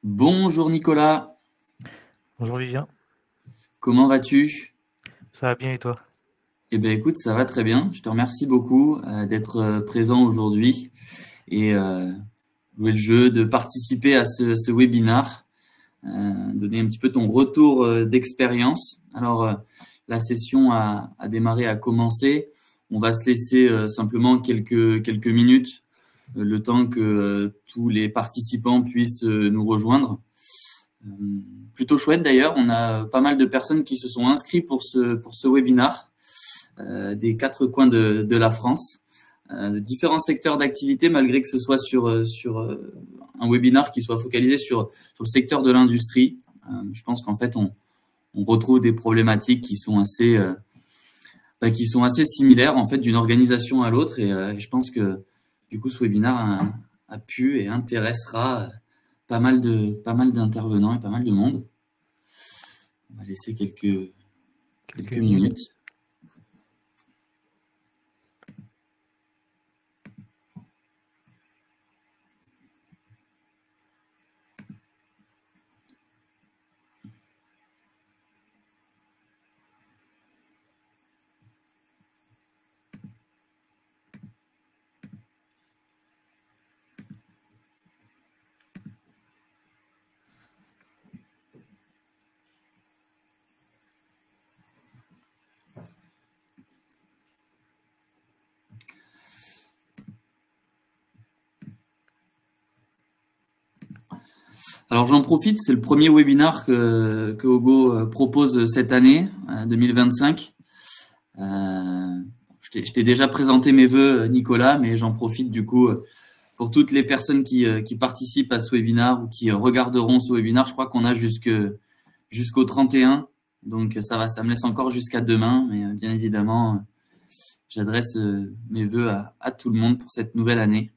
Bonjour Nicolas, Bonjour Vivien, comment vas-tu? ça va bien et toi? Eh bien écoute, ça va très bien. Je te remercie beaucoup d'être présent aujourd'hui et jouer le jeu, de participer à ce webinar, donner un petit peu ton retour d'expérience. Alors la session a démarré, a commencé. On va se laisser simplement quelques minutes, le temps que tous les participants puissent nous rejoindre. Euh, Plutôt chouette d'ailleurs, on a pas mal de personnes qui se sont inscrites pour ce webinar des quatre coins de la France, de différents secteurs d'activité, malgré que ce soit sur un webinar qui soit focalisé sur le secteur de l'industrie. Je pense qu'en fait, on retrouve des problématiques qui sont assez similaires en fait d'une organisation à l'autre, et je pense que du coup, ce webinaire a pu et intéressera pas mal d'intervenants et pas mal de monde. On va laisser Quelques quelques minutes. minutes. Alors j'en profite, c'est le premier webinar que Ogo propose cette année, 2025. Je t'ai déjà présenté mes vœux, Nicolas, mais j'en profite du coup pour toutes les personnes qui participent à ce webinar ou qui regarderont ce webinar. Je crois qu'on a jusqu'au 31, donc ça me laisse encore jusqu'à demain, mais bien évidemment, j'adresse mes vœux à tout le monde pour cette nouvelle année.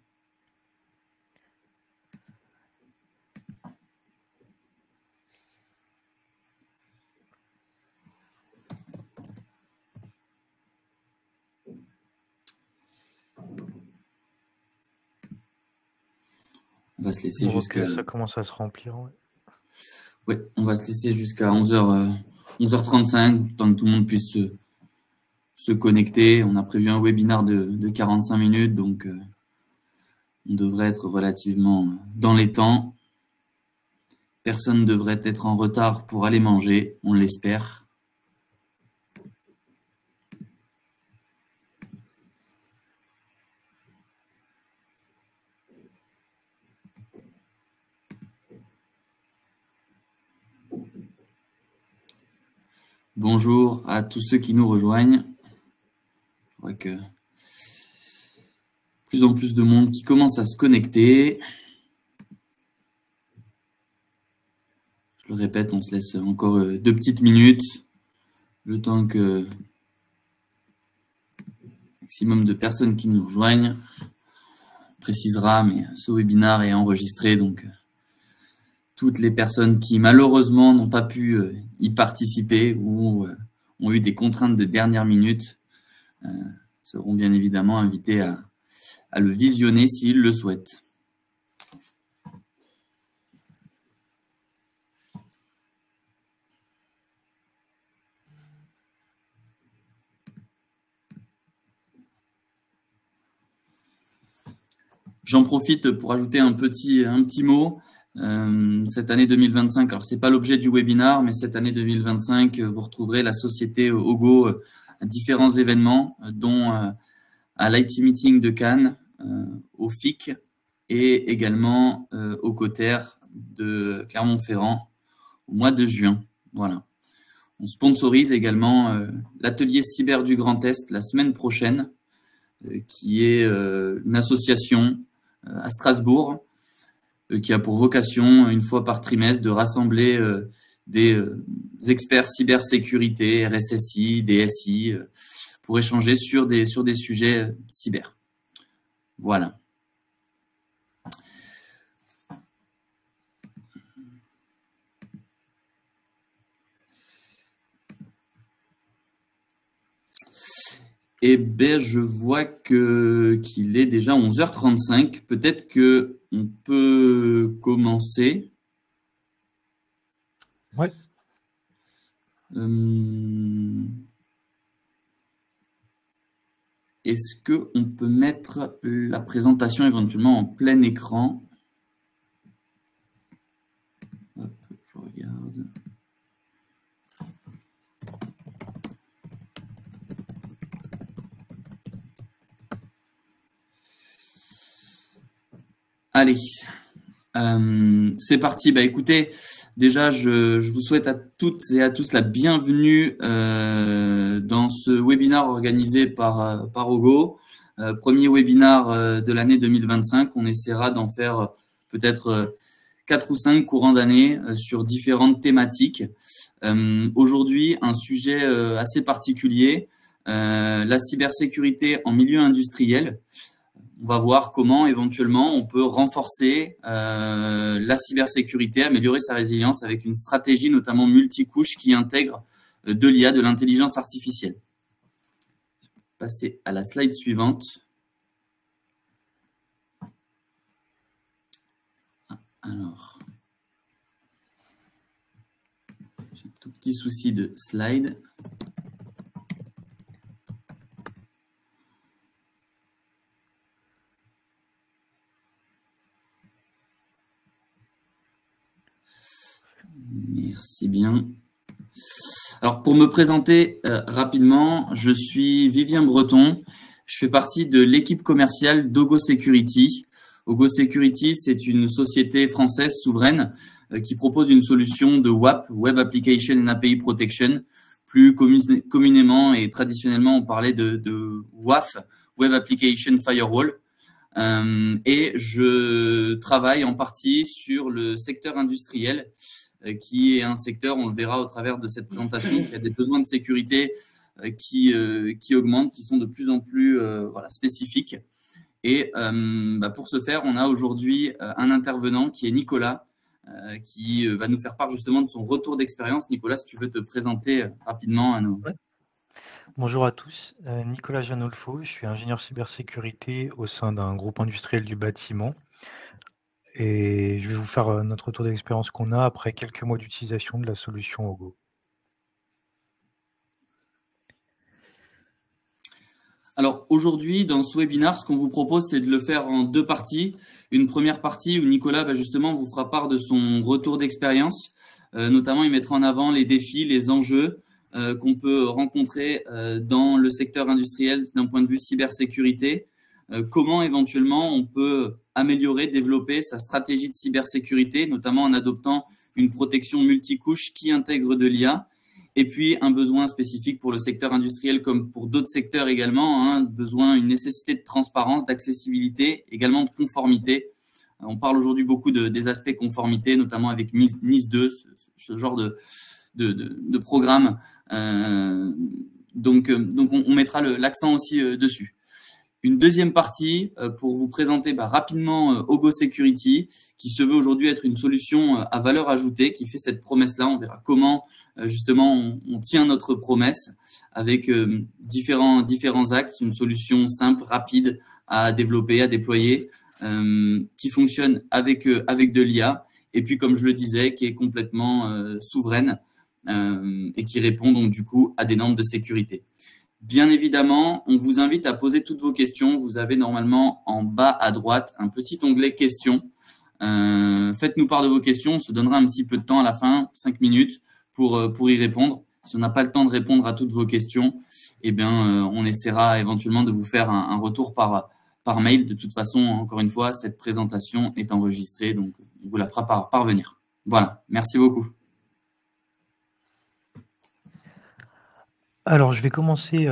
On va se laisser On voit jusqu'à que ça commence à se remplir. Ouais. ouais, on va se laisser jusqu'à 11h35, tant que tout le monde puisse se connecter. On a prévu un webinar de 45 minutes, donc on devrait être relativement dans les temps. Personne ne devrait être en retard pour aller manger, on l'espère. Bonjour à tous ceux qui nous rejoignent. Je vois que plus en plus de monde qui commence à se connecter. Je le répète, on se laisse encore 2 petites minutes, le temps que maximum de personnes qui nous rejoignent. On précisera, mais ce webinaire est enregistré, donc toutes les personnes qui malheureusement n'ont pas pu y participer ou ont eu des contraintes de dernière minute seront bien évidemment invités à le visionner s'ils le souhaitent. J'en profite pour ajouter un petit mot. Cette année 2025, alors c'est pas l'objet du webinaire, mais cette année 2025, vous retrouverez la société Ogo à différents événements, dont à l'IT Meeting de Cannes, au FIC et également au Coter de Clermont-Ferrand au mois de juin. Voilà. On sponsorise également l'atelier cyber du Grand Est la semaine prochaine, qui est une association à Strasbourg qui a pour vocation, une fois par trimestre, de rassembler des experts cybersécurité, RSSI, DSI, pour échanger sur des sujets cyber. Voilà. Eh bien, je vois qu'il est déjà 11h35. Peut-être qu'on peut commencer. Ouais. Est-ce qu'on peut mettre la présentation éventuellement en plein écran? Hop, je regarde. Allez, c'est parti. Bah, écoutez, déjà, je vous souhaite à toutes et à tous la bienvenue dans ce webinaire organisé par Ogo. Premier webinaire de l'année 2025. On essaiera d'en faire peut-être 4 ou 5 courants d'année sur différentes thématiques. Aujourd'hui, un sujet assez particulier, la cybersécurité en milieu industriel. On va voir comment éventuellement on peut renforcer la cybersécurité, améliorer sa résilience avec une stratégie notamment multicouche qui intègre de l'IA, de l'intelligence artificielle. Passer à la slide suivante. Alors, j'ai un tout petit souci de slide. Merci bien. Alors, pour me présenter rapidement, je suis Vivien Breton. Je fais partie de l'équipe commerciale d'Ogo Security. Ogo Security, c'est une société française souveraine qui propose une solution de WAP, Web Application and API Protection. Plus communément et traditionnellement, on parlait de WAF, Web Application Firewall. Et je travaille en partie sur le secteur industriel, qui est un secteur, on le verra au travers de cette présentation, qui a des besoins de sécurité qui augmentent, qui sont de plus en plus spécifiques. Et pour ce faire, on a aujourd'hui un intervenant qui est Nicolas, qui va nous faire part justement de son retour d'expérience. Nicolas, si tu veux te présenter rapidement à nous. Ouais. Bonjour à tous, Nicolas Janolfo, je suis ingénieur cybersécurité au sein d'un groupe industriel du bâtiment. Et je vais vous faire notre retour d'expérience qu'on a après quelques mois d'utilisation de la solution Ogo. Alors aujourd'hui, dans ce webinaire, ce qu'on vous propose, c'est de le faire en 2 parties. Une première partie où Nicolas justement vous fera part de son retour d'expérience. Notamment, il mettra en avant les défis, les enjeux qu'on peut rencontrer dans le secteur industriel d'un point de vue cybersécurité. Comment éventuellement on peut améliorer, développer sa stratégie de cybersécurité, notamment en adoptant une protection multicouche qui intègre de l'IA. Et puis, un besoin spécifique pour le secteur industriel comme pour d'autres secteurs également, une nécessité de transparence, d'accessibilité, également de conformité. On parle aujourd'hui beaucoup des aspects conformité, notamment avec NIS2, ce genre de programme. Donc on mettra l'accent aussi dessus. Une deuxième partie pour vous présenter rapidement Ogo Security, qui se veut aujourd'hui être une solution à valeur ajoutée, qui fait cette promesse-là. On verra comment justement on tient notre promesse avec différents axes, une solution simple, rapide à développer, à déployer, qui fonctionne avec de l'IA, et puis comme je le disais, qui est complètement souveraine et qui répond donc du coup à des normes de sécurité. Bien évidemment, on vous invite à poser toutes vos questions. Vous avez normalement en bas à droite un petit onglet questions. Faites-nous part de vos questions. On se donnera un petit peu de temps à la fin, 5 minutes, pour y répondre. Si on n'a pas le temps de répondre à toutes vos questions, eh bien, on essaiera éventuellement de vous faire un retour par mail. De toute façon, encore une fois, cette présentation est enregistrée, donc on vous la fera parvenir. Voilà, merci beaucoup. Alors, je vais commencer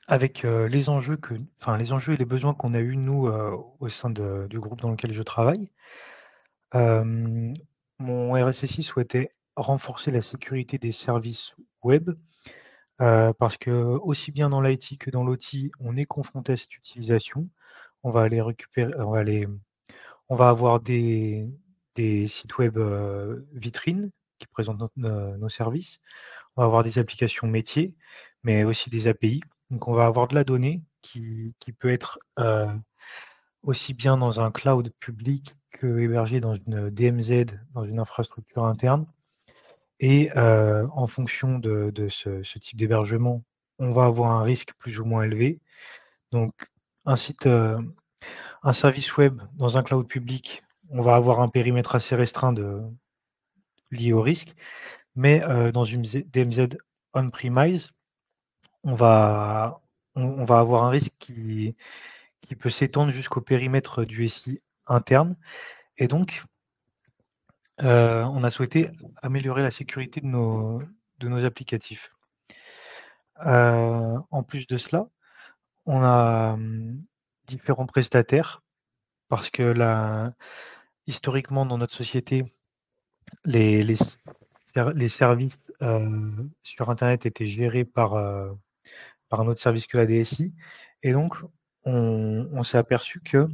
avec les enjeux et les besoins qu'on a eus, nous, au sein du groupe dans lequel je travaille. Mon RSSI souhaitait renforcer la sécurité des services web parce que aussi bien dans l'IT que dans l'OT, on est confronté à cette utilisation. On va aller récupérer, on va avoir des sites web vitrines qui présentent nos services. On va avoir des applications métiers, mais aussi des API. Donc, on va avoir de la donnée qui peut être aussi bien dans un cloud public que hébergé dans une DMZ, dans une infrastructure interne. Et en fonction de ce type d'hébergement, on va avoir un risque plus ou moins élevé. Donc un service web dans un cloud public, on va avoir un périmètre assez restreint lié au risque, mais dans une DMZ on-premise, on va avoir un risque qui peut s'étendre jusqu'au périmètre du SI interne. Et donc, on a souhaité améliorer la sécurité de nos applicatifs. En plus de cela, on a différents prestataires parce que historiquement dans notre société, les services sur Internet étaient gérés par un autre service que la DSI. Et donc, on s'est aperçu que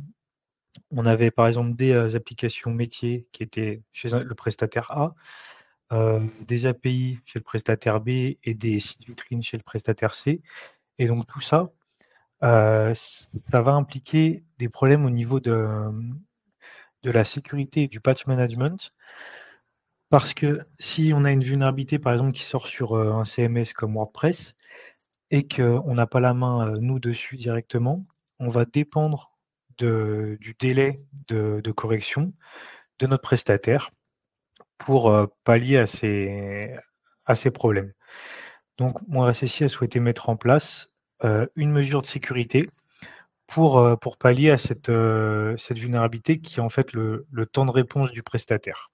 on avait par exemple des applications métiers qui étaient chez le prestataire A, des API chez le prestataire B et des sites vitrines chez le prestataire C. Et donc tout ça, ça va impliquer des problèmes au niveau de la sécurité et du patch management. Parce que si on a une vulnérabilité, par exemple, qui sort sur un CMS comme WordPress et qu'on n'a pas la main, nous, dessus directement, on va dépendre du délai de correction de notre prestataire pour pallier à ces problèmes. Donc, mon RSSI a souhaité mettre en place une mesure de sécurité pour pallier à cette vulnérabilité qui est en fait le temps de réponse du prestataire.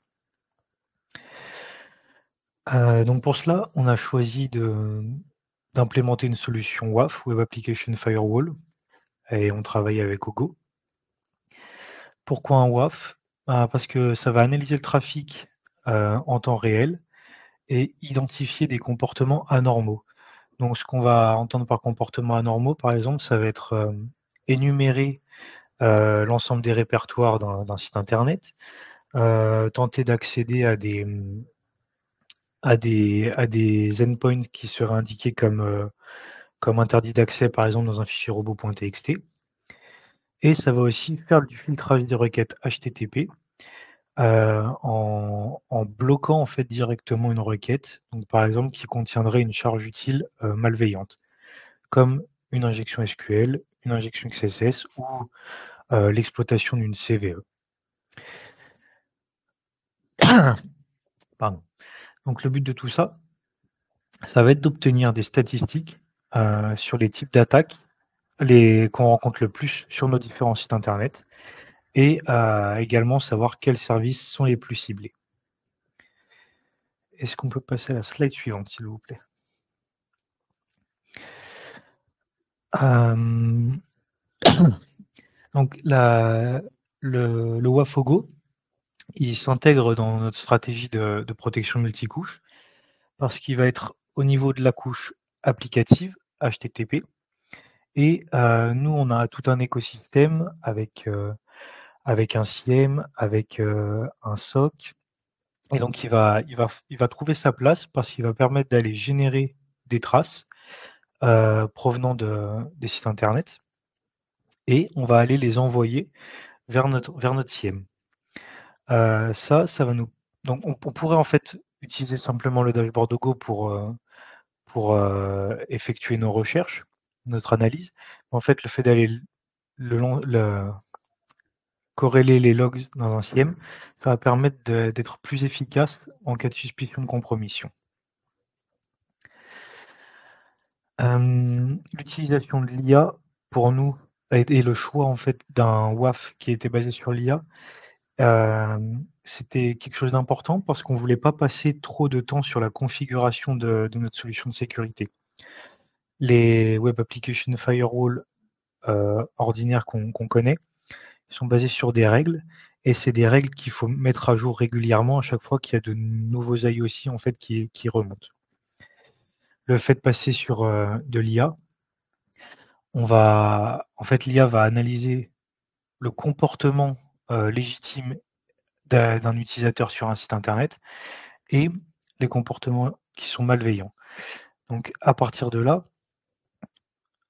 Donc pour cela, on a choisi d'implémenter une solution WAF, Web Application Firewall, et on travaille avec Ogo. Pourquoi un WAF? Parce que ça va analyser le trafic en temps réel et identifier des comportements anormaux. Donc ce qu'on va entendre par comportements anormaux, par exemple, ça va être énumérer l'ensemble des répertoires d'un site internet, tenter d'accéder à des endpoints qui seraient indiqués comme interdit d'accès, par exemple, dans un fichier robot.txt. Et ça va aussi faire du filtrage des requêtes HTTP en bloquant en fait directement une requête, donc par exemple qui contiendrait une charge utile malveillante, comme une injection SQL, une injection XSS ou l'exploitation d'une CVE. Pardon. Donc le but de tout ça, ça va être d'obtenir des statistiques sur les types d'attaques qu'on rencontre le plus sur nos différents sites internet et également savoir quels services sont les plus ciblés. Est-ce qu'on peut passer à la slide suivante, s'il vous plaît? Donc le WAF-OGO, il s'intègre dans notre stratégie de protection multicouche parce qu'il va être au niveau de la couche applicative HTTP. Et nous, on a tout un écosystème avec un SIEM, avec un SOC. Et donc, il va trouver sa place parce qu'il va permettre d'aller générer des traces provenant des sites internet. Et on va aller les envoyer vers notre SIEM. Ça va nous... Donc, on pourrait en fait utiliser simplement le dashboard Go pour effectuer nos recherches, notre analyse. En fait, le fait d'aller corréler les logs dans un SIEM, ça va permettre d'être plus efficace en cas de suspicion de compromission. L'utilisation de l'IA, pour nous, et le choix en fait d'un WAF qui était basé sur l'IA, c'était quelque chose d'important parce qu'on ne voulait pas passer trop de temps sur la configuration de notre solution de sécurité. Les Web Application Firewall ordinaires qu'on connaît sont basés sur des règles, et c'est des règles qu'il faut mettre à jour régulièrement à chaque fois qu'il y a de nouveaux IOC en fait qui remontent. Le fait de passer sur de l'IA, l'IA va analyser le comportement légitime d'un utilisateur sur un site internet et les comportements qui sont malveillants. Donc à partir de là,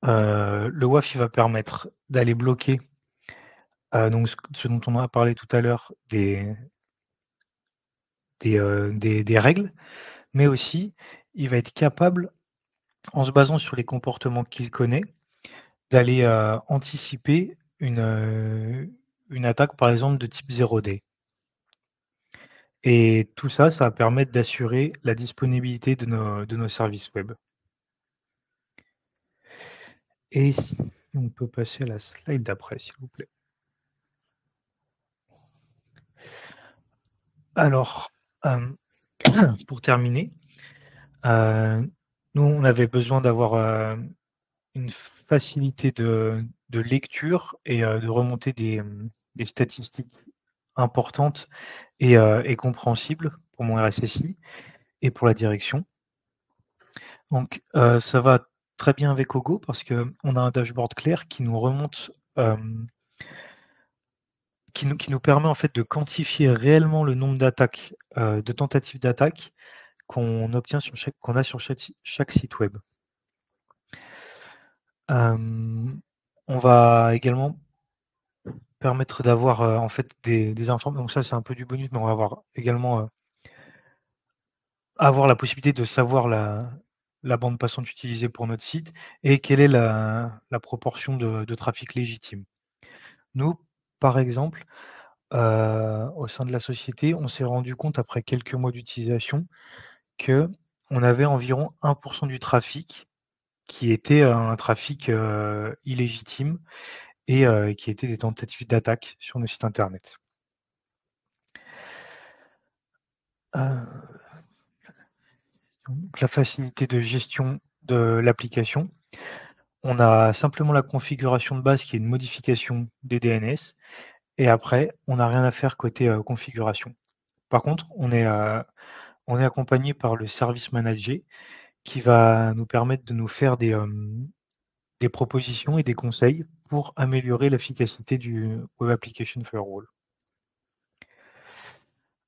le WAF va permettre d'aller bloquer donc ce dont on a parlé tout à l'heure, des des règles, mais aussi il va être capable, en se basant sur les comportements qu'il connaît, d'aller anticiper une attaque, par exemple, de type 0D. Et tout ça, ça va permettre d'assurer la disponibilité de nos services web. Et si on peut passer à la slide d'après, s'il vous plaît. Alors, pour terminer, nous, on avait besoin d'avoir une facilité de lecture et de remonter des statistiques importantes et compréhensibles pour mon RSSI et pour la direction. Donc, ça va très bien avec Ogo parce qu'on a un dashboard clair qui nous remonte, qui nous permet en fait de quantifier réellement le nombre d'attaques, de tentatives d'attaque qu'on obtient qu'on a sur chaque site web. On va également permettre d'avoir en fait des informations. Donc ça, c'est un peu du bonus, mais on va avoir également avoir la possibilité de savoir la bande passante utilisée pour notre site et quelle est la proportion de trafic légitime. Nous, par exemple, au sein de la société, on s'est rendu compte après quelques mois d'utilisation que on avait environ 1% du trafic qui était un trafic illégitime et qui était des tentatives d'attaque sur nos sites internet. Donc, la facilité de gestion de l'application. On a simplement la configuration de base qui est une modification des DNS. Et après, on n'a rien à faire côté configuration. Par contre, on est accompagné par le service manager qui va nous permettre de nous faire des propositions et des conseils pour améliorer l'efficacité du Web Application Firewall.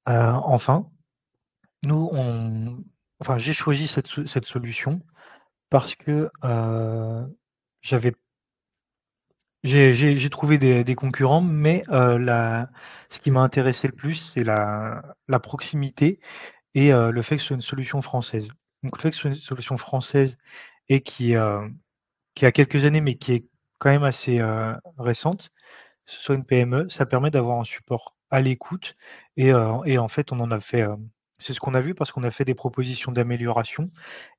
Enfin, j'ai choisi cette solution parce que j'ai trouvé des concurrents, mais ce qui m'a intéressé le plus, c'est la proximité et le fait que ce soit une solution française. Donc le fait que ce soit une solution française et qui a quelques années, mais qui est quand même assez récente, que ce soit une PME, ça permet d'avoir un support à l'écoute et en fait, on en a fait, c'est ce qu'on a vu parce qu'on a fait des propositions d'amélioration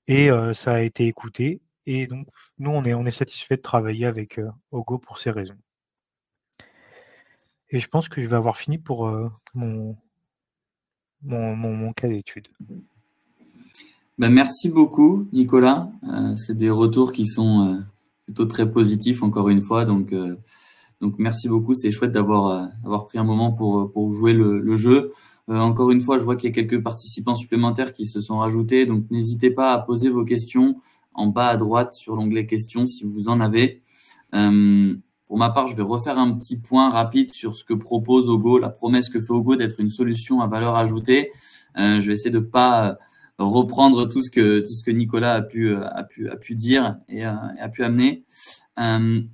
et ça a été écouté et donc nous, on est satisfait de travailler avec Ogo pour ces raisons. Et je pense que je vais avoir fini pour mon cas d'étude. Ben, merci beaucoup, Nicolas. C'est des retours qui sont plutôt très positifs, encore une fois. Donc merci beaucoup. C'est chouette d'avoir pris un moment pour jouer le jeu. Encore une fois, je vois qu'il y a quelques participants supplémentaires qui se sont rajoutés. Donc, n'hésitez pas à poser vos questions en bas à droite sur l'onglet questions si vous en avez. Pour ma part, je vais refaire un petit point rapide sur ce que propose Ogo, la promesse que fait Ogo d'être une solution à valeur ajoutée. Je vais essayer de pas reprendre tout ce que Nicolas a pu dire et a pu amener.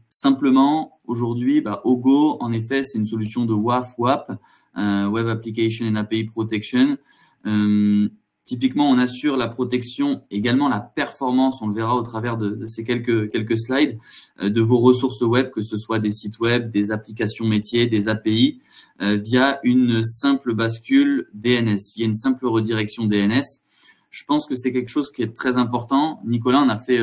Simplement, aujourd'hui, Ogo, en effet, c'est une solution de WAF/WAP, Web Application and API Protection. Typiquement, on assure la protection, également la performance, on le verra au travers de ces quelques slides, de vos ressources web, que ce soit des sites web, des applications métiers, des API, via une simple bascule DNS, via une simple redirection DNS. Je pense que c'est quelque chose qui est très important. Nicolas en a fait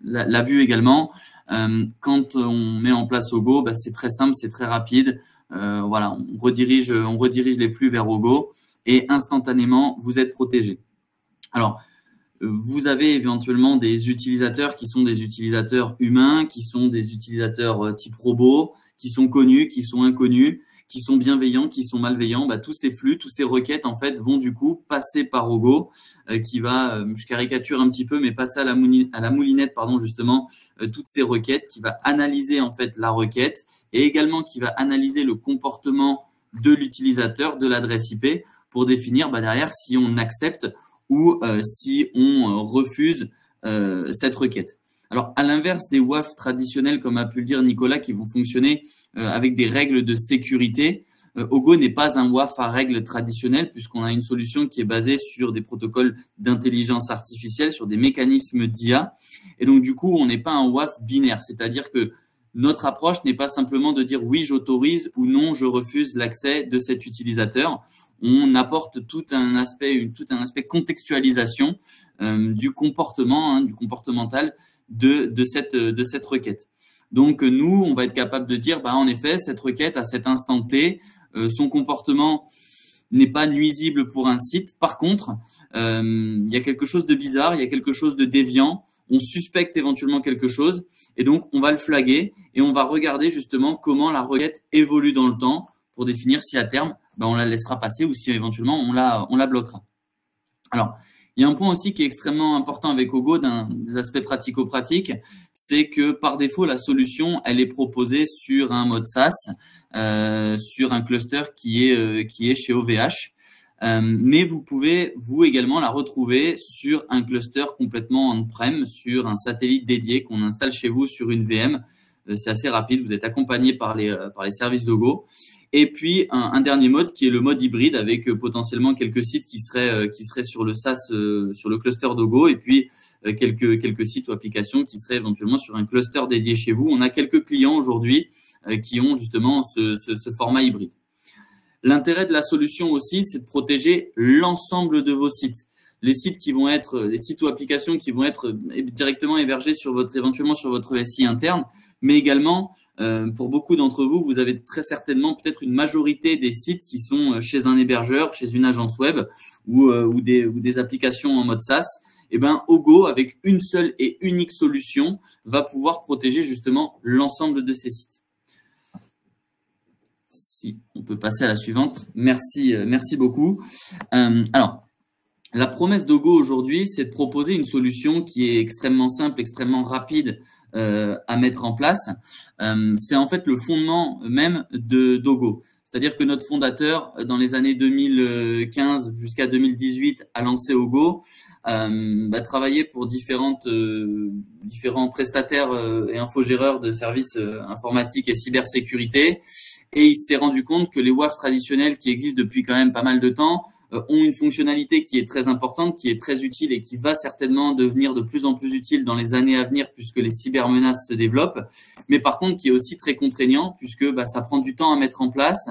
l'a vu également. Quand on met en place Ogo, c'est très simple, c'est très rapide. On redirige les flux vers Ogo et instantanément, vous êtes protégé. Alors, vous avez éventuellement des utilisateurs qui sont des utilisateurs humains, qui sont des utilisateurs type robot, qui sont connus, qui sont inconnus, qui sont bienveillants, qui sont malveillants. Tous ces flux, toutes ces requêtes, en fait, vont du coup passer par Ogo, qui va, je caricature un petit peu, mais passer à la moulinette, justement, toutes ces requêtes, qui va analyser en fait la requête et également qui va analyser le comportement de l'utilisateur, de l'adresse IP, pour définir derrière si on accepte ou si on refuse cette requête. Alors, à l'inverse des WAF traditionnels, comme a pu le dire Nicolas, qui vont fonctionner avec des règles de sécurité, Ogo n'est pas un WAF à règle traditionnelle puisqu'on a une solution qui est basée sur des protocoles d'intelligence artificielle, sur des mécanismes d'IA. Et donc, du coup, on n'est pas un WAF binaire, c'est-à-dire que notre approche n'est pas simplement de dire oui, j'autorise ou non, je refuse l'accès de cet utilisateur. On apporte tout un aspect contextualisation du comportement, du comportemental de cette requête. Donc, nous, on va être capable de dire, en effet, cette requête, à cet instant T, son comportement n'est pas nuisible pour un site. Par contre, il y a quelque chose de bizarre, il y a quelque chose de déviant. On suspecte éventuellement quelque chose et donc on va le flaguer et on va regarder justement comment la requête évolue dans le temps pour définir si à terme, on la laissera passer ou si éventuellement on la bloquera. Alors, il y a un point aussi qui est extrêmement important avec Ogo, des aspects pratico-pratiques, c'est que par défaut, la solution, elle est proposée sur un mode SaaS, sur un cluster qui est chez OVH. Mais vous pouvez, vous également, la retrouver sur un cluster complètement on-prem, sur un satellite dédié qu'on installe chez vous sur une VM. C'est assez rapide, vous êtes accompagné par les services d'Ogo. Et puis, un dernier mode qui est le mode hybride avec potentiellement quelques sites qui seraient sur le SaaS, sur le cluster d'Ogo et puis quelques sites ou applications qui seraient éventuellement sur un cluster dédié chez vous. On a quelques clients aujourd'hui qui ont justement ce format hybride. L'intérêt de la solution aussi, c'est de protéger l'ensemble de vos sites. Les sites ou applications qui vont être directement hébergés éventuellement sur votre SI interne, mais également, pour beaucoup d'entre vous, vous avez très certainement peut-être une majorité des sites qui sont chez un hébergeur, chez une agence web ou des applications en mode SaaS. Ogo, avec une seule et unique solution, va pouvoir protéger justement l'ensemble de ces sites. Si on peut passer à la suivante. Merci beaucoup. Alors, la promesse d'Ogo aujourd'hui, c'est de proposer une solution qui est extrêmement simple, extrêmement rapide à mettre en place. C'est en fait le fondement même d'Ogo. C'est-à-dire que notre fondateur, dans les années 2015 jusqu'à 2018, a lancé Ogo, travaillait pour différents prestataires et infogéreurs de services informatiques et cybersécurité. Et il s'est rendu compte que les WAF traditionnels qui existent depuis quand même pas mal de temps ont une fonctionnalité qui est très importante, qui est très utile et qui va certainement devenir de plus en plus utile dans les années à venir puisque les cybermenaces se développent, mais par contre qui est aussi très contraignant puisque ça prend du temps à mettre en place.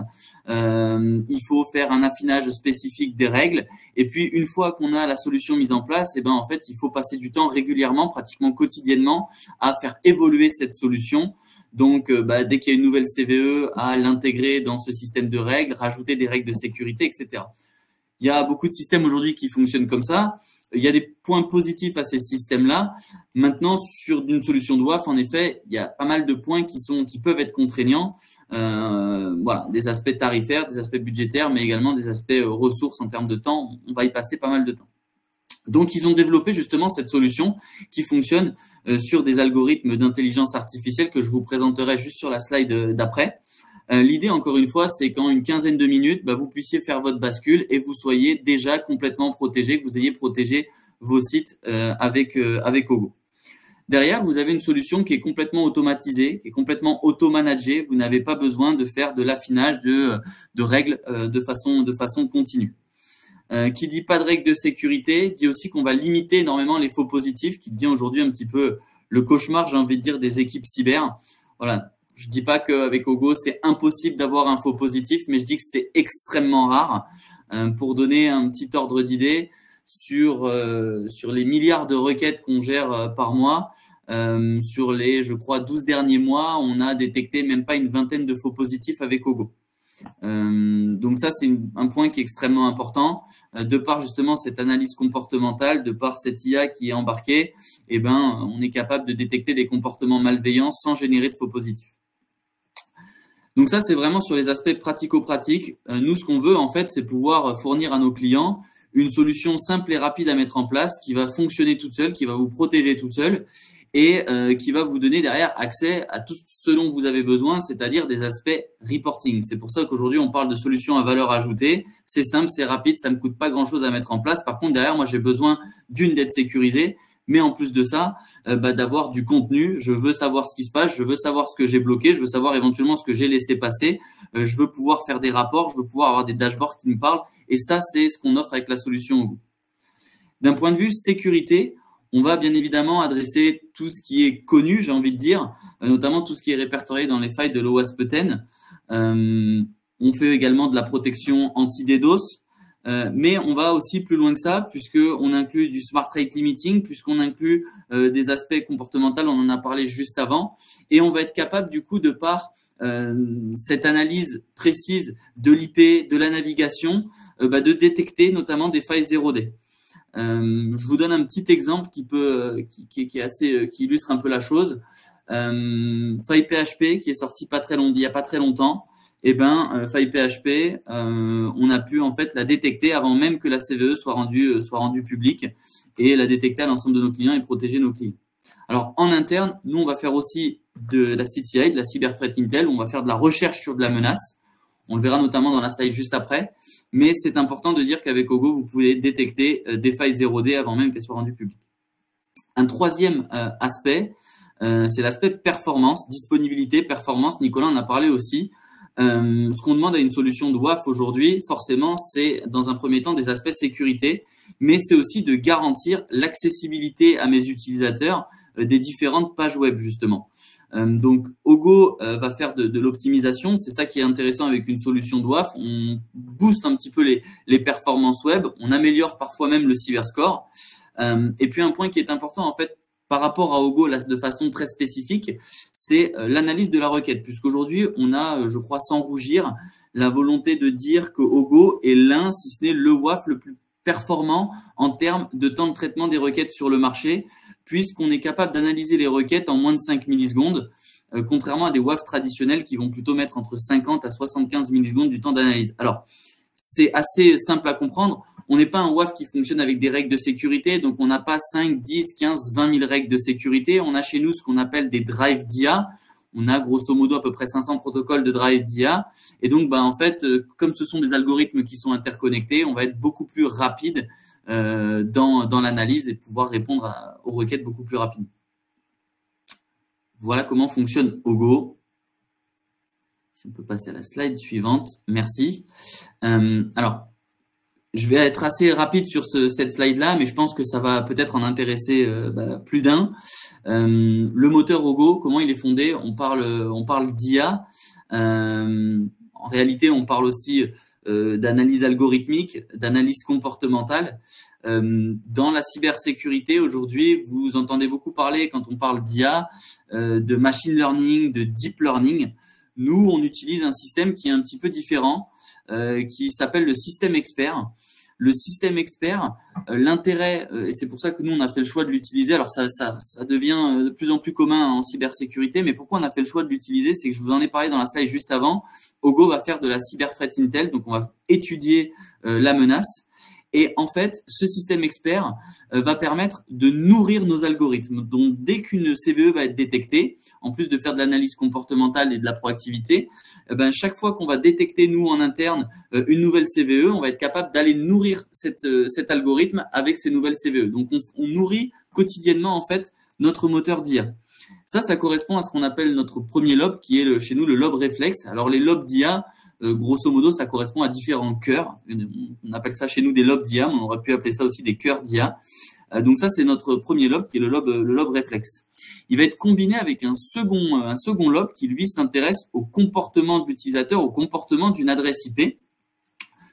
Il faut faire un affinage spécifique des règles et puis une fois qu'on a la solution mise en place, en fait, il faut passer du temps régulièrement, pratiquement quotidiennement, à faire évoluer cette solution. Donc, dès qu'il y a une nouvelle CVE, à l'intégrer dans ce système de règles, rajouter des règles de sécurité, etc. Il y a beaucoup de systèmes aujourd'hui qui fonctionnent comme ça. Il y a des points positifs à ces systèmes-là. Maintenant, sur une solution de WAF, en effet, il y a pas mal de points qui peuvent être contraignants. Des aspects tarifaires, des aspects budgétaires, mais également des aspects ressources en termes de temps. On va y passer pas mal de temps. Donc, ils ont développé justement cette solution qui fonctionne sur des algorithmes d'intelligence artificielle que je vous présenterai juste sur la slide d'après. L'idée, encore une fois, c'est qu'en une quinzaine de minutes, vous puissiez faire votre bascule et vous soyez déjà complètement protégé, que vous ayez protégé vos sites avec Ogo. Derrière, vous avez une solution qui est complètement automatisée, qui est complètement auto-managée. Vous n'avez pas besoin de faire de l'affinage de règles de façon continue. Qui dit pas de règles de sécurité, dit aussi qu'on va limiter énormément les faux positifs, qui devient aujourd'hui un petit peu le cauchemar, j'ai envie de dire, des équipes cyber. Voilà. Je dis pas qu'avec Ogo, c'est impossible d'avoir un faux positif, mais je dis que c'est extrêmement rare. Pour donner un petit ordre d'idée, sur les milliards de requêtes qu'on gère par mois, sur les, je crois, 12 derniers mois, on a détecté même pas une vingtaine de faux positifs avec Ogo. Donc ça, c'est un point qui est extrêmement important. De par justement cette analyse comportementale, de par cette IA qui est embarquée, on est capable de détecter des comportements malveillants sans générer de faux positifs. Donc ça, c'est vraiment sur les aspects pratico-pratiques. Nous, ce qu'on veut, en fait, c'est pouvoir fournir à nos clients une solution simple et rapide à mettre en place qui va fonctionner toute seule, qui va vous protéger toute seule et qui va vous donner derrière accès à tout ce dont vous avez besoin, c'est-à-dire des aspects reporting. C'est pour ça qu'aujourd'hui, on parle de solutions à valeur ajoutée. C'est simple, c'est rapide, ça ne me coûte pas grand-chose à mettre en place. Par contre, derrière, moi, j'ai besoin d'une d'être sécurisée, mais en plus de ça, d'avoir du contenu. Je veux savoir ce qui se passe, je veux savoir ce que j'ai bloqué, je veux savoir éventuellement ce que j'ai laissé passer, je veux pouvoir faire des rapports, je veux pouvoir avoir des dashboards qui me parlent, et ça, c'est ce qu'on offre avec la solution Ogo. D'un point de vue sécurité, on va bien évidemment adresser tout ce qui est connu, j'ai envie de dire, notamment tout ce qui est répertorié dans les failles de l'OWASP 10. On fait également de la protection anti-DDoS, mais on va aussi plus loin que ça, puisqu'on inclut du smart rate limiting, puisqu'on inclut des aspects comportementaux, on en a parlé juste avant, et on va être capable du coup, de par cette analyse précise de l'IP, de la navigation, de détecter notamment des failles 0D. Je vous donne un petit exemple qui illustre un peu la chose. Faille PHP qui est sorti il y a pas très longtemps. Faille PHP, on a pu en fait la détecter avant même que la CVE soit rendue publique, et la détecter à l'ensemble de nos clients et protéger nos clients. Alors en interne, nous on va faire aussi de la CTI, de la Cyber Threat Intel, on va faire de la recherche sur de la menace. On le verra notamment dans la slide juste après. Mais c'est important de dire qu'avec Ogo, vous pouvez détecter des failles 0D avant même qu'elles soient rendues publiques. Un troisième aspect, c'est l'aspect performance, disponibilité, performance. Nicolas en a parlé aussi. Ce qu'on demande à une solution de WAF aujourd'hui, forcément, c'est dans un premier temps des aspects sécurité, mais c'est aussi de garantir l'accessibilité à mes utilisateurs des différentes pages web, justement. Donc, Ogo va faire de l'optimisation. C'est ça qui est intéressant avec une solution de WAF. On booste un petit peu les performances web. On améliore parfois même le cyberscore. Et puis, un point qui est important, en fait, par rapport à Ogo, là, de façon très spécifique, c'est l'analyse de la requête. Puisqu'aujourd'hui, on a, je crois, sans rougir, la volonté de dire que Ogo est l'un, si ce n'est le WAF le plus performant en termes de temps de traitement des requêtes sur le marché, puisqu'on est capable d'analyser les requêtes en moins de 5 millisecondes, contrairement à des WAF traditionnels qui vont plutôt mettre entre 50 à 75 millisecondes du temps d'analyse. Alors, c'est assez simple à comprendre. On n'est pas un WAF qui fonctionne avec des règles de sécurité, donc on n'a pas 5, 10, 15, 20 000 règles de sécurité. On a chez nous ce qu'on appelle des drive d'IA. On a grosso modo à peu près 500 protocoles de drive d'IA. Et donc, en fait, comme ce sont des algorithmes qui sont interconnectés, on va être beaucoup plus rapide dans l'analyse et pouvoir répondre aux requêtes beaucoup plus rapidement. Voilà comment fonctionne Ogo. Si on peut passer à la slide suivante. Merci. Alors, je vais être assez rapide sur cette slide-là, mais je pense que ça va peut-être en intéresser plus d'un. Le moteur Ogo, comment il est fondé? On parle d'IA. En réalité, on parle aussi d'analyse algorithmique, d'analyse comportementale. Dans la cybersécurité, aujourd'hui, vous entendez beaucoup parler, quand on parle d'IA, de machine learning, de deep learning. Nous, on utilise un système qui est un petit peu différent, qui s'appelle le système expert. Le système expert, l'intérêt, et c'est pour ça que nous, on a fait le choix de l'utiliser. Alors, ça devient de plus en plus commun en cybersécurité, mais pourquoi on a fait le choix de l'utiliser? C'est que je vous en ai parlé dans la slide juste avant. Ogo va faire de la Cyber Threat Intel, donc on va étudier la menace. Et en fait, ce système expert va permettre de nourrir nos algorithmes. Donc, dès qu'une CVE va être détectée, en plus de faire de l'analyse comportementale et de la proactivité, chaque fois qu'on va détecter, nous, en interne, une nouvelle CVE, on va être capable d'aller nourrir cet algorithme avec ces nouvelles CVE. Donc, on nourrit quotidiennement, en fait, notre moteur d'IA. Ça correspond à ce qu'on appelle notre premier lobe, qui est chez nous le lobe réflexe. Alors, les lobes d'IA, grosso modo, ça correspond à différents cœurs. On appelle ça chez nous des lobes d'IA, mais on aurait pu appeler ça aussi des cœurs d'IA. Donc ça, c'est notre premier lobe, qui est le lobe réflexe. Il va être combiné avec un second lobe qui, lui, s'intéresse au comportement de l'utilisateur, au comportement d'une adresse IP.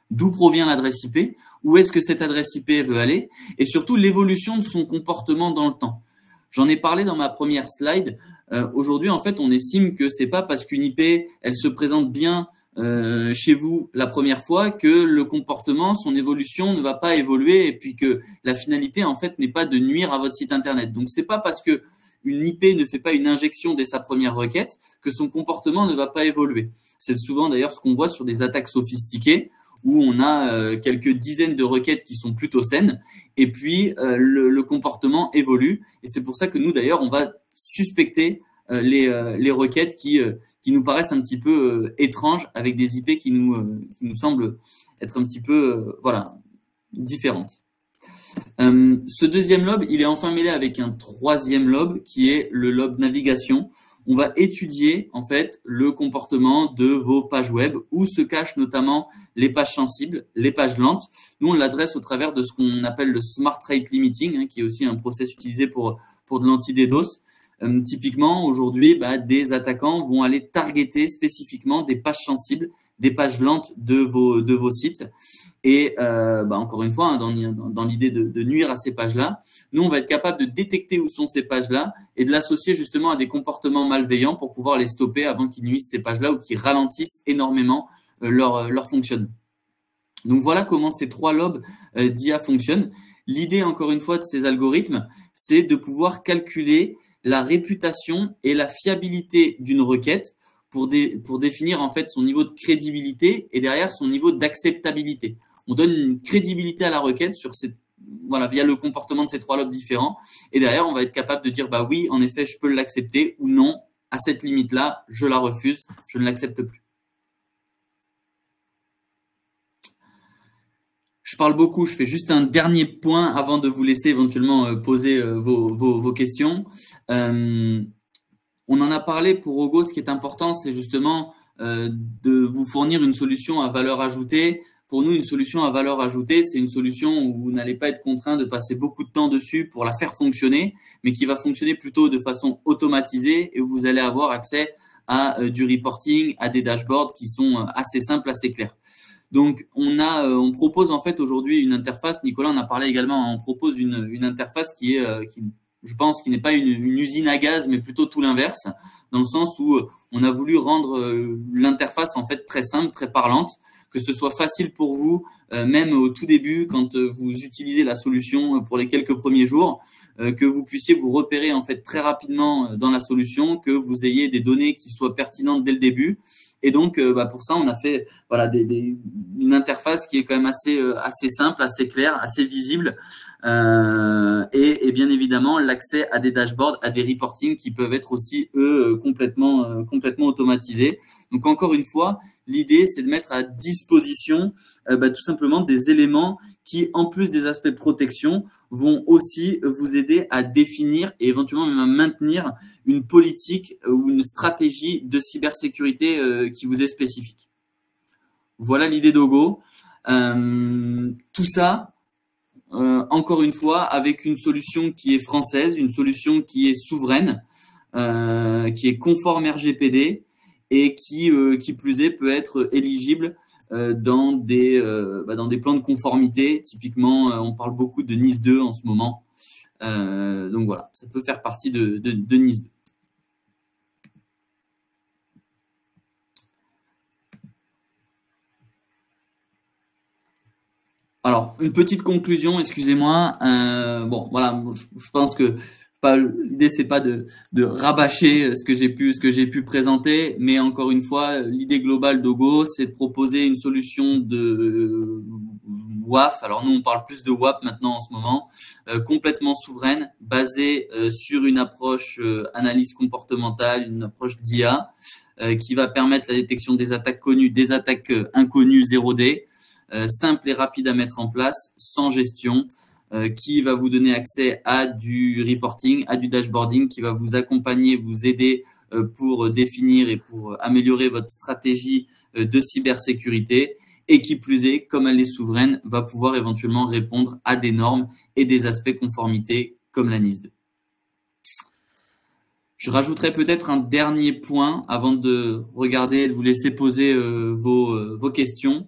D'où provient l'adresse IP? Où est-ce que cette adresse IP veut aller? Et surtout, l'évolution de son comportement dans le temps. J'en ai parlé dans ma première slide. Aujourd'hui, en fait, on estime que c'est pas parce qu'une IP, elle se présente bien chez vous la première fois que le comportement, son évolution ne va pas évoluer, et puis que la finalité en fait n'est pas de nuire à votre site internet. Donc c'est pas parce que une IP ne fait pas une injection dès sa première requête que son comportement ne va pas évoluer. C'est souvent d'ailleurs ce qu'on voit sur des attaques sophistiquées où on a quelques dizaines de requêtes qui sont plutôt saines, et puis le comportement évolue. Et c'est pour ça que nous d'ailleurs on va suspecter les requêtes qui nous paraissent un petit peu étranges, avec des IP qui nous semblent être un petit peu différentes. Ce deuxième lobe, il est enfin mêlé avec un troisième lobe qui est le lobe navigation. On va étudier en fait le comportement de vos pages web où se cachent notamment les pages sensibles, les pages lentes. Nous, on l'adresse au travers de ce qu'on appelle le Smart Rate Limiting, qui est aussi un process utilisé pour de l'anti-DDoS. Typiquement, aujourd'hui, des attaquants vont aller targeter spécifiquement des pages sensibles, des pages lentes de vos sites. Et encore une fois, dans l'idée de nuire à ces pages-là, nous, on va être capable de détecter où sont ces pages-là et de l'associer justement à des comportements malveillants pour pouvoir les stopper avant qu'ils nuisent ces pages-là ou qu'ils ralentissent énormément leur fonctionnement. Donc, voilà comment ces trois lobes d'IA fonctionnent. L'idée, encore une fois, de ces algorithmes, c'est de pouvoir calculer la réputation et la fiabilité d'une requête pour définir en fait son niveau de crédibilité et derrière son niveau d'acceptabilité. On donne une crédibilité à la requête sur via le comportement de ces trois lobes différents. Et derrière, on va être capable de dire, oui, en effet, je peux l'accepter ou non, à cette limite-là, je la refuse, je ne l'accepte plus. Je parle beaucoup, je fais juste un dernier point avant de vous laisser éventuellement poser vos questions. On en a parlé pour Ogo, ce qui est important, c'est justement de vous fournir une solution à valeur ajoutée. Pour nous, une solution à valeur ajoutée, c'est une solution où vous n'allez pas être contraint de passer beaucoup de temps dessus pour la faire fonctionner, mais qui va fonctionner plutôt de façon automatisée et où vous allez avoir accès à du reporting, à des dashboards qui sont assez simples, assez clairs. Donc, on propose en fait aujourd'hui une interface. Nicolas en a parlé également. On propose une interface qui je pense, qui n'est pas une usine à gaz, mais plutôt tout l'inverse, dans le sens où on a voulu rendre l'interface en fait très simple, très parlante, que ce soit facile pour vous, même au tout début, quand vous utilisez la solution pour les quelques premiers jours, que vous puissiez vous repérer en fait très rapidement dans la solution, que vous ayez des données qui soient pertinentes dès le début. Et donc, pour ça, on a fait une interface qui est quand même assez simple, assez claire, assez visible. Et bien évidemment, l'accès à des dashboards, à des reportings qui peuvent être aussi, eux, complètement automatisés. Donc, encore une fois, l'idée, c'est de mettre à disposition tout simplement des éléments qui, en plus des aspects protection, vont aussi vous aider à définir et éventuellement même à maintenir une politique ou une stratégie de cybersécurité qui vous est spécifique. Voilà l'idée d'Ogo. Tout ça, encore une fois, avec une solution qui est française, une solution qui est souveraine, qui est conforme RGPD et qui plus est, peut être éligible dans des plans de conformité. Typiquement, on parle beaucoup de NIS 2 en ce moment. Donc voilà, ça peut faire partie de NIS 2. Alors, une petite conclusion, excusez-moi. Voilà, je pense que l'idée c'est pas de rabâcher ce que j'ai pu présenter, mais encore une fois, l'idée globale d'Ogo, c'est de proposer une solution de WAF. Alors nous, on parle plus de WAP maintenant en ce moment, complètement souveraine, basée sur une approche analyse comportementale, une approche d'IA, qui va permettre la détection des attaques connues, des attaques inconnues 0D. Simple et rapide à mettre en place, sans gestion, qui va vous donner accès à du reporting, à du dashboarding, qui va vous accompagner, vous aider pour définir et pour améliorer votre stratégie de cybersécurité et qui plus est, comme elle est souveraine, va pouvoir éventuellement répondre à des normes et des aspects conformité comme la NIS 2. Je rajouterai peut-être un dernier point avant de regarder et de vous laisser poser vos questions.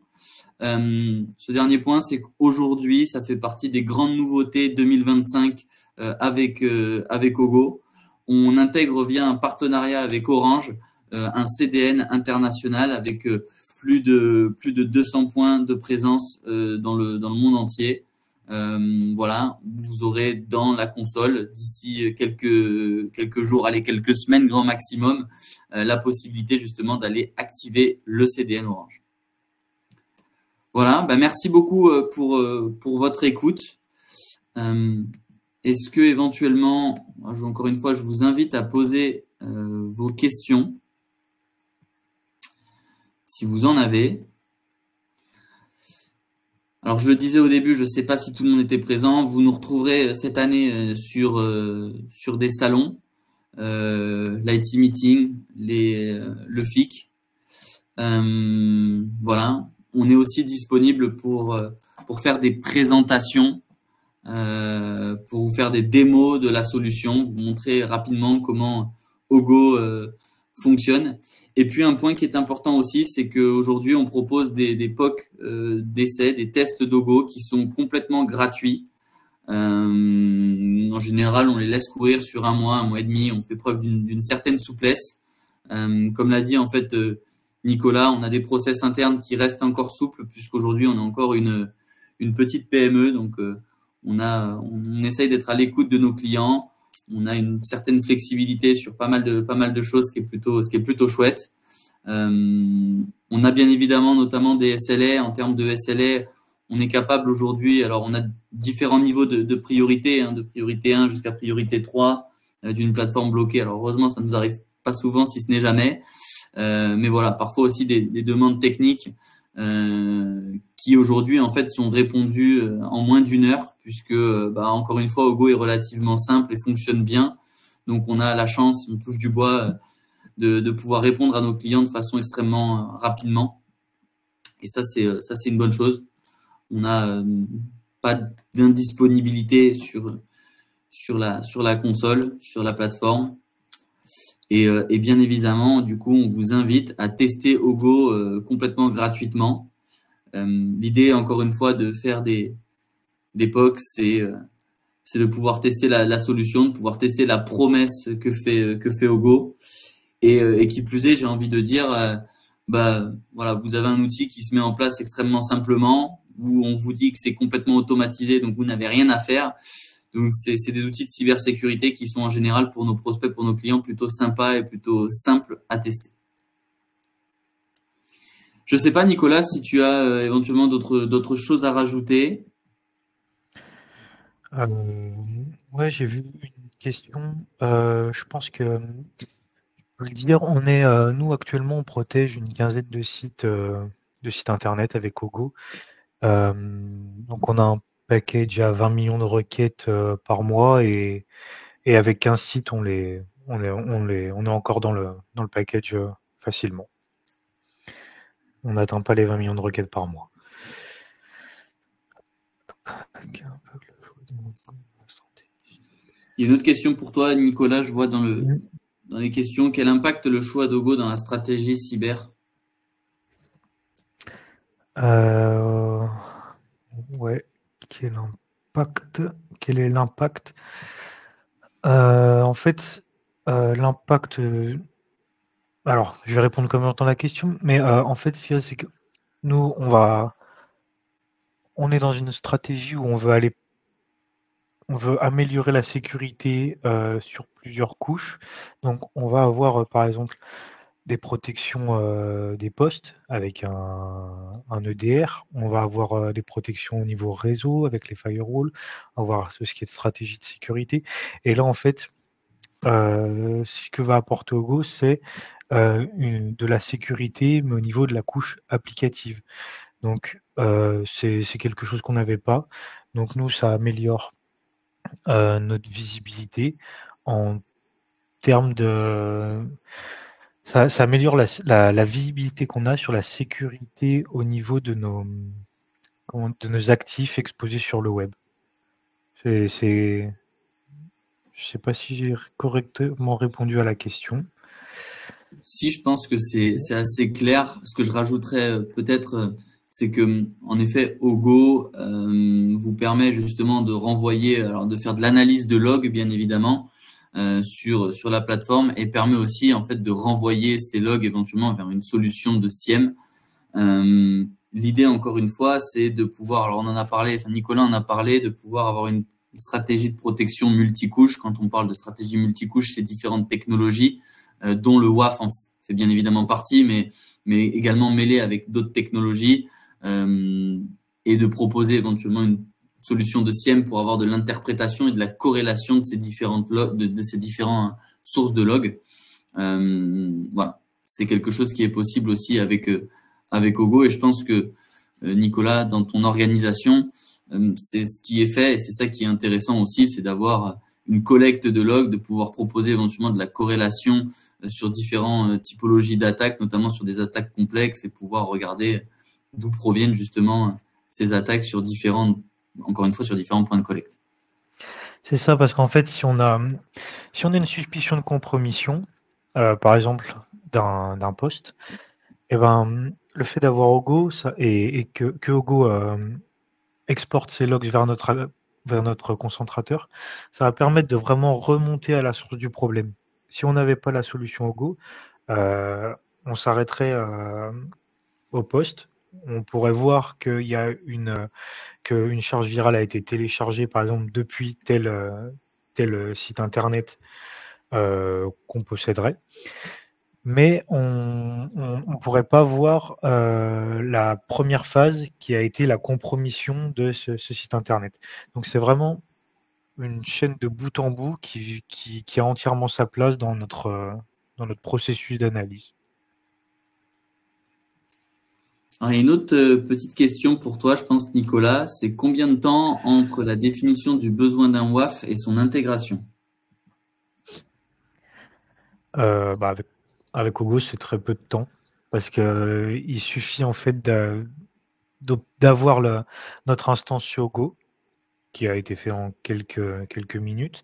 Ce dernier point, c'est qu'aujourd'hui, ça fait partie des grandes nouveautés 2025 avec Ogo. On intègre via un partenariat avec Orange un CDN international avec plus de 200 points de présence dans le monde entier. Voilà, vous aurez dans la console d'ici quelques jours, allez, quelques semaines grand maximum, la possibilité justement d'aller activer le CDN Orange. Voilà, merci beaucoup pour votre écoute. Est-ce que éventuellement, encore une fois, je vous invite à poser vos questions, si vous en avez. Alors, je le disais au début, je ne sais pas si tout le monde était présent. Vous nous retrouverez cette année sur des salons, l'IT Meeting, le FIC. Voilà. On est aussi disponible pour faire des présentations, pour vous faire des démos de la solution, vous montrer rapidement comment Ogo fonctionne. Et puis un point qui est important aussi, c'est qu'aujourd'hui on propose des POC d'essais, des tests d'Ogo qui sont complètement gratuits. En général, on les laisse courir sur un mois et demi. On fait preuve d'une certaine souplesse. Comme l'a dit en fait Nicolas, on a des process internes qui restent encore souples puisqu'aujourd'hui on a encore une petite PME, donc on essaye d'être à l'écoute de nos clients. On a une certaine flexibilité sur pas mal de choses, ce qui est plutôt chouette. On a bien évidemment notamment des SLA. En termes de SLA, on est capable aujourd'hui, alors on a différents niveaux de priorité, de priorité 1 jusqu'à priorité 3 d'une plateforme bloquée. Alors heureusement, ça ne nous arrive pas souvent, si ce n'est jamais. Mais voilà, parfois aussi des demandes techniques qui aujourd'hui en fait sont répondues en moins d'une heure, puisque encore une fois Ogo est relativement simple et fonctionne bien. Donc on a la chance, on touche du bois, de pouvoir répondre à nos clients de façon extrêmement rapidement. Et ça c'est une bonne chose. On n'a pas d'indisponibilité sur la console, sur la plateforme. Et bien évidemment, du coup, on vous invite à tester Ogo complètement gratuitement. L'idée, encore une fois, de faire des POC, c'est de pouvoir tester la solution, de pouvoir tester la promesse que fait Ogo. Et qui plus est, j'ai envie de dire, voilà, vous avez un outil qui se met en place extrêmement simplement, où on vous dit que c'est complètement automatisé, donc vous n'avez rien à faire. Donc, c'est des outils de cybersécurité qui sont en général pour nos prospects, pour nos clients, plutôt sympas et plutôt simples à tester. Je ne sais pas, Nicolas, si tu as éventuellement d'autres choses à rajouter. Ouais, j'ai vu une question. Je pense que, je peux le dire, nous actuellement, on protège une quinzaine de sites internet avec Ogo. Donc, on a un package à 20 millions de requêtes par mois et avec 15 sites, on est encore dans le package facilement. On n'atteint pas les 20 millions de requêtes par mois. Il y a une autre question pour toi, Nicolas. Je vois dans les questions, quel impact le choix d'Ogo dans la stratégie cyber? Ouais, quel est l'impact? En fait, l'impact. Alors, je vais répondre comme j'entends la question, mais en fait, ce qu'il y a, c'est que nous, on est dans une stratégie où on veut améliorer la sécurité sur plusieurs couches. Donc, on va avoir, par exemple, des protections des postes avec un EDR. On va avoir des protections au niveau réseau avec les firewalls. On va avoir ce qui est de stratégie de sécurité. Et là, en fait, ce que va apporter Ogo, c'est de la sécurité, mais au niveau de la couche applicative. Donc, c'est quelque chose qu'on n'avait pas. Donc, nous, ça améliore notre visibilité en termes de... Ça améliore la visibilité qu'on a sur la sécurité au niveau de nos actifs exposés sur le web. Je ne sais pas si j'ai correctement répondu à la question. Si, je pense que c'est assez clair. Ce que je rajouterais peut-être, c'est que en effet, Ogo vous permet justement de renvoyer, alors de faire de l'analyse de log, bien évidemment, sur la plateforme, et permet aussi en fait de renvoyer ces logs éventuellement vers une solution de SIEM. L'idée, encore une fois, c'est de pouvoir, alors on en a parlé, enfin Nicolas en a parlé, de pouvoir avoir une stratégie de protection multicouche. Quand on parle de stratégie multicouche, c'est différentes technologies, dont le WAF en fait bien évidemment partie, mais également mêlé avec d'autres technologies, et de proposer éventuellement une solution de SIEM pour avoir de l'interprétation et de la corrélation de ces différentes de ces différentes sources de logs. Voilà, c'est quelque chose qui est possible aussi avec Ogo, et je pense que Nicolas, dans ton organisation. C'est ce qui est fait et c'est ça qui est intéressant aussi, c'est d'avoir une collecte de logs, de pouvoir proposer éventuellement de la corrélation sur différentes typologies d'attaques, notamment sur des attaques complexes, et pouvoir regarder d'où proviennent justement ces attaques sur différents points de collecte. C'est ça, parce qu'en fait, si on a une suspicion de compromission, par exemple d'un poste, et ben, le fait d'avoir Ogo et que Ogo exporte ses logs vers notre concentrateur, ça va permettre de vraiment remonter à la source du problème. Si on n'avait pas la solution Ogo, on s'arrêterait au poste. On pourrait voir qu'il y a qu'une charge virale a été téléchargée, par exemple, depuis tel site internet qu'on posséderait. Mais on ne pourrait pas voir la première phase qui a été la compromission de ce site internet. Donc c'est vraiment une chaîne de bout en bout qui a entièrement sa place dans notre processus d'analyse. Alors, il y a une autre petite question pour toi, je pense, Nicolas, c'est combien de temps entre la définition du besoin d'un WAF et son intégration? Avec Ogo, c'est très peu de temps, parce qu'il suffit en fait d'avoir notre instance sur Ogo, qui a été fait en quelques minutes,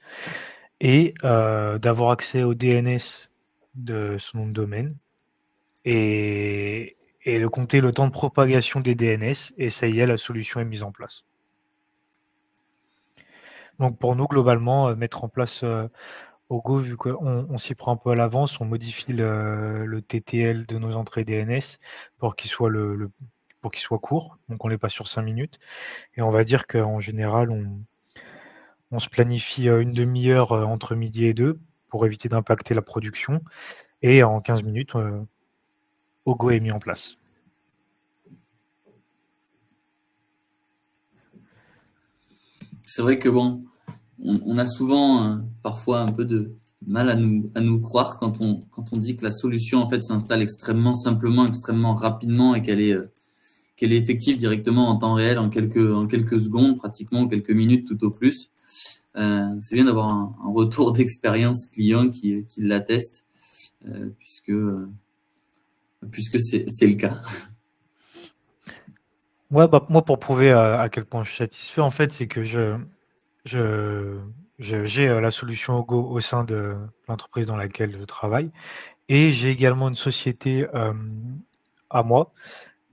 et d'avoir accès au DNS de son nom de domaine, et de compter le temps de propagation des DNS, et ça y est, la solution est mise en place. Donc pour nous, globalement, mettre en place Ogo, vu qu'on s'y prend un peu à l'avance, on modifie le TTL de nos entrées DNS pour qu'il soit pour qu'il soit court, donc on n'est pas sur 5 minutes. Et on va dire qu'en général, on se planifie une demi-heure entre midi et 2 pour éviter d'impacter la production. Et en 15 minutes, Ogo est mis en place. C'est vrai que bon, on a souvent parfois un peu de mal à nous croire quand on dit que la solution en fait s'installe extrêmement simplement, extrêmement rapidement et qu'elle est effective directement en temps réel en quelques secondes, pratiquement quelques minutes tout au plus. C'est bien d'avoir un retour d'expérience client qui l'atteste, puisque c'est le cas. Ouais, moi, pour prouver à quel point je suis satisfait, en fait, c'est que j'ai la solution Ogo au sein de l'entreprise dans laquelle je travaille, et j'ai également une société à moi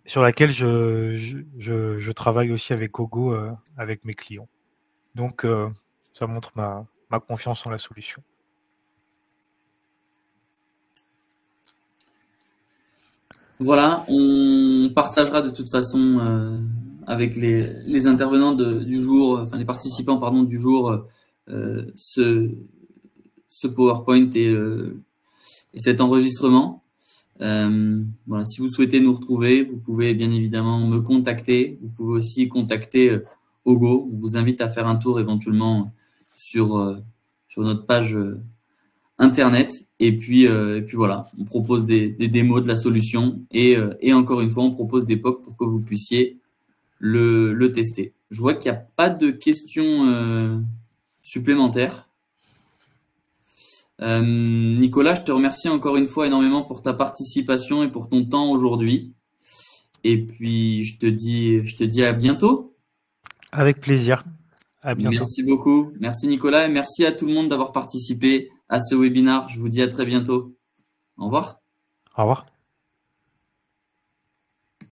sur laquelle je travaille aussi avec Ogo avec mes clients. Donc ça montre ma confiance en la solution. Voilà, on partagera de toute façon avec les intervenants du jour, enfin les participants pardon du jour, ce PowerPoint et cet enregistrement. Voilà, si vous souhaitez nous retrouver, vous pouvez bien évidemment me contacter. Vous pouvez aussi contacter Ogo. On vous invite à faire un tour éventuellement sur notre page internet. Et puis voilà, on propose des démos de la solution et encore une fois, on propose des POC pour que vous puissiez le tester. Je vois qu'il n'y a pas de questions supplémentaires. Nicolas, je te remercie encore une fois énormément pour ta participation et pour ton temps aujourd'hui. Et puis, je te dis à bientôt. Avec plaisir. À bientôt. Merci beaucoup. Merci Nicolas et merci à tout le monde d'avoir participé à ce webinaire. Je vous dis à très bientôt. Au revoir. Au revoir.